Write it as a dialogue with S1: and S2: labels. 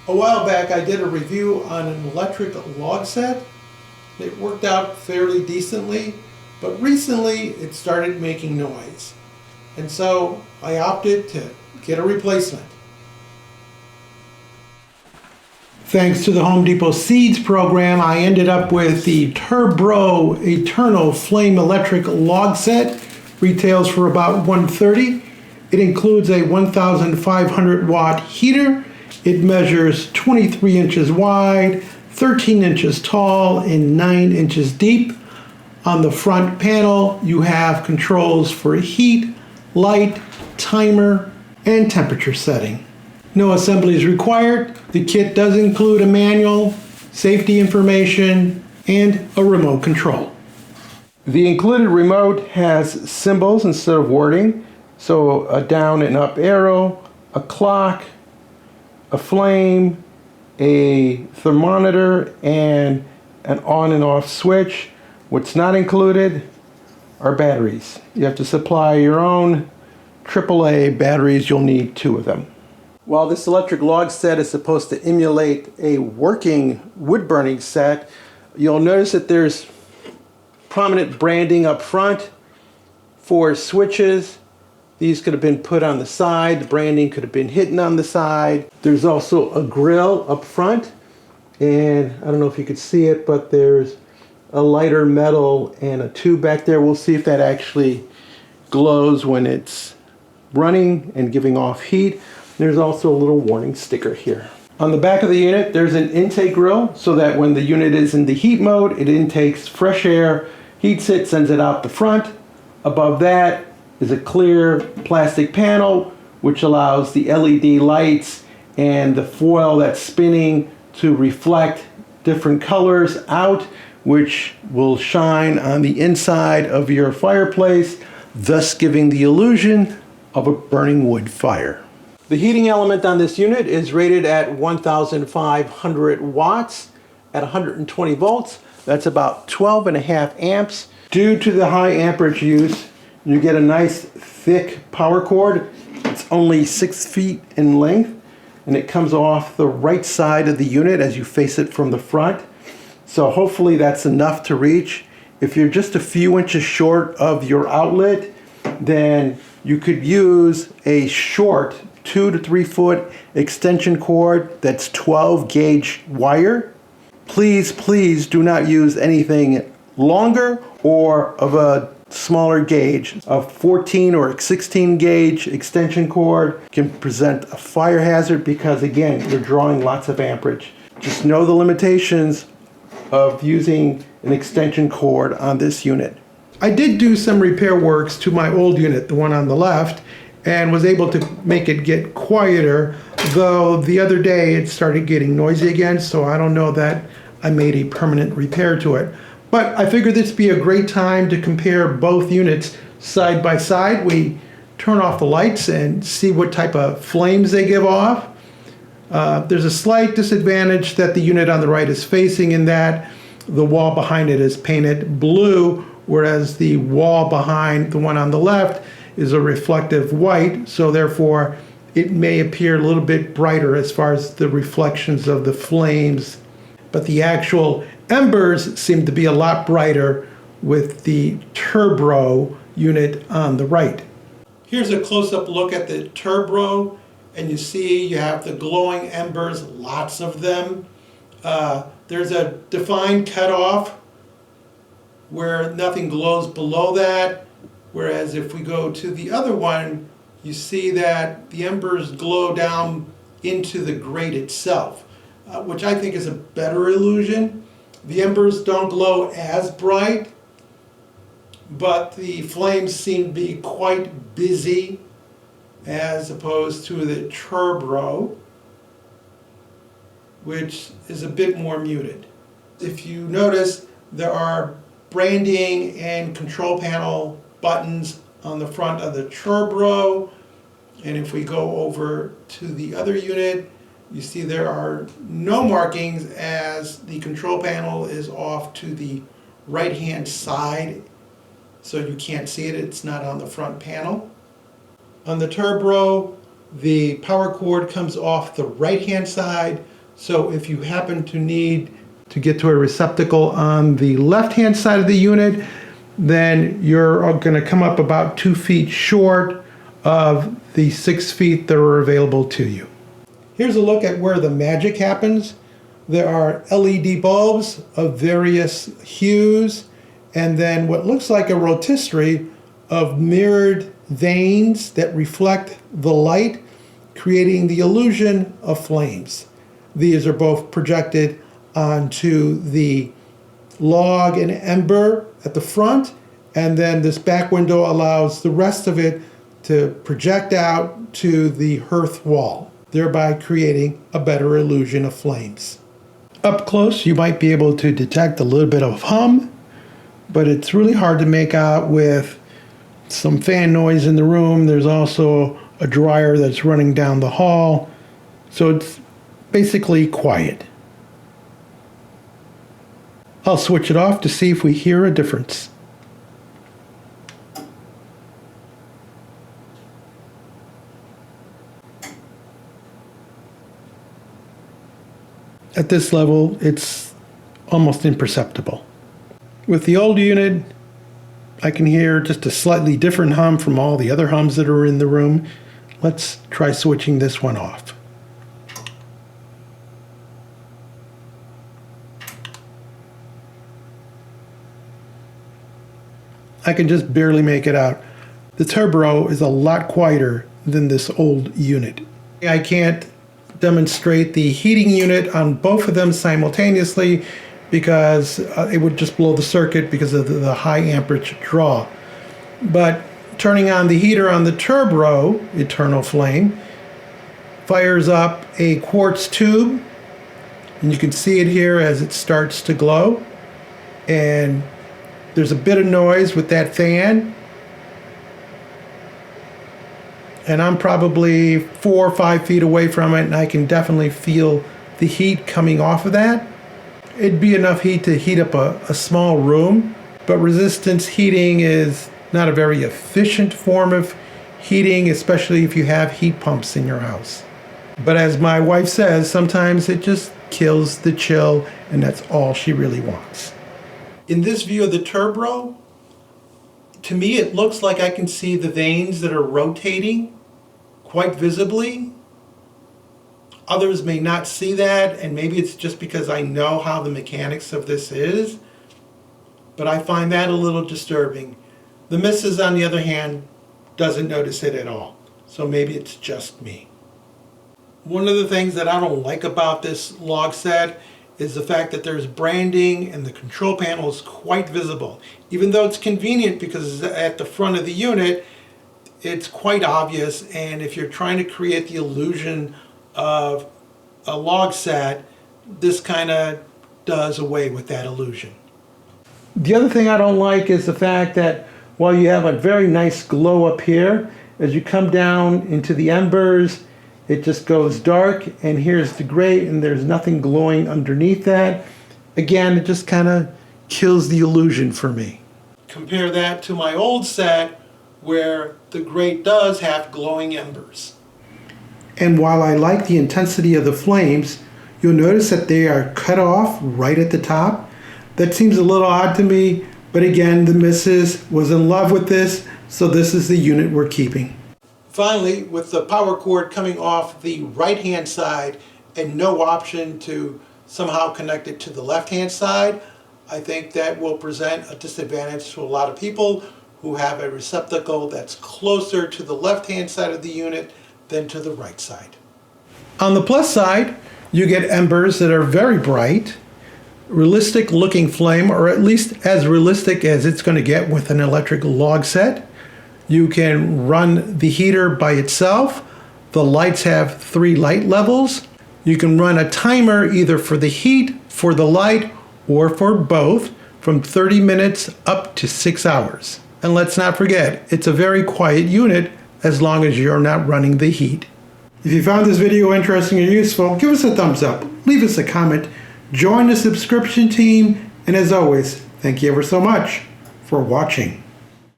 S1: A while back I did a review on an electric log set. It worked out fairly decently, but recently it started making noise. And so I opted to get a replacement. Thanks to the Home Depot Seeds program, I ended up with the Turbro Eternal Flame Electric Log Set. Retails for about $130. It includes a 1,500 watt heater. It measures 23 inches wide, 13 inches tall, and 9 inches deep. On the front panel, you have controls for heat, light, timer, and temperature setting. No assembly is required. The kit does include a manual, safety information, and a remote control. The included remote has symbols instead of wording, so a down and up arrow, a clock, a flame, a thermometer, and an on and off switch. What's not included are batteries. You have to supply your own AAA batteries. You'll need 2 of them. While this electric log set is supposed to emulate a working wood burning set, you'll notice that there's prominent branding up front for switches. These could have been put on the side. The branding could have been hidden on the side. There's also a grill up front, and I don't know if you could see it, but there's a lighter metal and a tube back there. We'll see if that actually glows when it's running and giving off heat. There's also a little warning sticker here. On the back of the unit, there's an intake grill so that when the unit is in the heat mode, it intakes fresh air, heats it, sends it out the front. Above that is a clear plastic panel which allows the LED lights and the foil that's spinning to reflect different colors out, which will shine on the inside of your fireplace, thus giving the illusion of a burning wood fire. The heating element on this unit is rated at 1,500 watts at 120 volts. That's about 12.5 amps. Due to the high amperage use, you get a nice thick power cord. It's only 6 feet in length, and it comes off the right side of the unit as you face it from the front. So hopefully that's enough to reach. If you're just a few inches short of your outlet, then you could use a short 2 to 3 foot extension cord that's 12 gauge wire. Please do not use anything longer or of a smaller gauge. A 14 or 16 gauge extension cord can present a fire hazard because, again, you're drawing lots of amperage. Just know the limitations of using an extension cord on this unit. I did do some repair works to my old unit, the one on the left, and was able to make it get quieter, though the other day it started getting noisy again, so I don't know that I made a permanent repair to it. But I figured this would be a great time to compare both units side by side. We turn off the lights and see what type of flames they give off. There's a slight disadvantage that the unit on the right is facing in that the wall behind it is painted blue, whereas the wall behind the one on the left is a reflective white, so therefore it may appear a little bit brighter as far as the reflections of the flames. But the actual embers seem to be a lot brighter with the Turbro unit on the right. Here's a close-up look at the Turbro, and you see you have the glowing embers, lots of them. There's a defined cutoff where nothing glows below that, whereas if we go to the other one, you see that the embers glow down into the grate itself, which I think is a better illusion. The embers don't glow as bright, but the flames seem to be quite busy as opposed to the Turbro, which is a bit more muted. If you notice, there are branding and control panel buttons on the front of the Turbro, and if we go over to the other unit, you see there are no markings as the control panel is off to the right hand side, so you can't see it, it's not on the front panel. On the Turbro, The power cord comes off the right-hand side, so if you happen to need to get to a receptacle on the left-hand side of the unit, then you're going to come up about 2 feet short of the 6 feet that are available to you. Here's a look at where the magic happens. There are LED bulbs of various hues, and then what looks like a rotisserie of mirrored vanes that reflect the light, creating the illusion of flames. These are both projected onto the log and ember at the front, and then this back window allows the rest of it to project out to the hearth wall, thereby creating a better illusion of flames. Up close, you might be able to detect a little bit of hum, but it's really hard to make out with some fan noise in the room. There's also a dryer that's running down the hall, so it's basically quiet. I'll switch it off to see if we hear a difference. At this level, it's almost imperceptible. With the old unit, I can hear just a slightly different hum from all the other hums that are in the room. Let's try switching this one off. I can just barely make it out. The Turbro is a lot quieter than this old unit. I can't demonstrate the heating unit on both of them simultaneously because it would just blow the circuit because of the high amperage draw. But turning on the heater on the Turbro Eternal Flame fires up a quartz tube, and you can see it here as it starts to glow, and there's a bit of noise with that fan, and I'm probably 4 or 5 feet away from it, and I can definitely feel the heat coming off of that. It'd be enough heat to heat up a small room, but resistance heating is not a very efficient form of heating, especially if you have heat pumps in your house. But as my wife says, sometimes it just kills the chill, and that's all she really wants. In this view of the Turbro, to me it looks like I can see the vanes that are rotating quite visibly. Others may not see that, and maybe it's just because I know how the mechanics of this is, but I find that a little disturbing. The missus, on the other hand, doesn't notice it at all, so maybe it's just me. One of the things that I don't like about this log set is the fact that there's branding and the control panel is quite visible. Even though it's convenient because it's at the front of the unit, it's quite obvious, and if you're trying to create the illusion of a log set, this kind of does away with that illusion. The other thing I don't like is the fact that while you have a very nice glow up here, as you come down into the embers, it just goes dark, and here's the grate, and there's nothing glowing underneath that. Again, it just kind of kills the illusion for me. Compare that to my old set where the grate does have glowing embers. And while I like the intensity of the flames, you'll notice that they are cut off right at the top. That seems a little odd to me, but again, the missus was in love with this, so this is the unit we're keeping. Finally, with the power cord coming off the right-hand side and no option to somehow connect it to the left-hand side, I think that will present a disadvantage to a lot of people who have a receptacle that's closer to the left-hand side of the unit than to the right side. On the plus side, you get embers that are very bright, realistic looking flame, or at least as realistic as it's going to get with an electric log set. You can run the heater by itself. The lights have 3 light levels. You can run a timer either for the heat, for the light, or for both, from 30 minutes up to 6 hours. And let's not forget, it's a very quiet unit as long as you're not running the heat. If you found this video interesting and useful, give us a thumbs up, leave us a comment, join the subscription team, and as always, thank you ever so much for watching.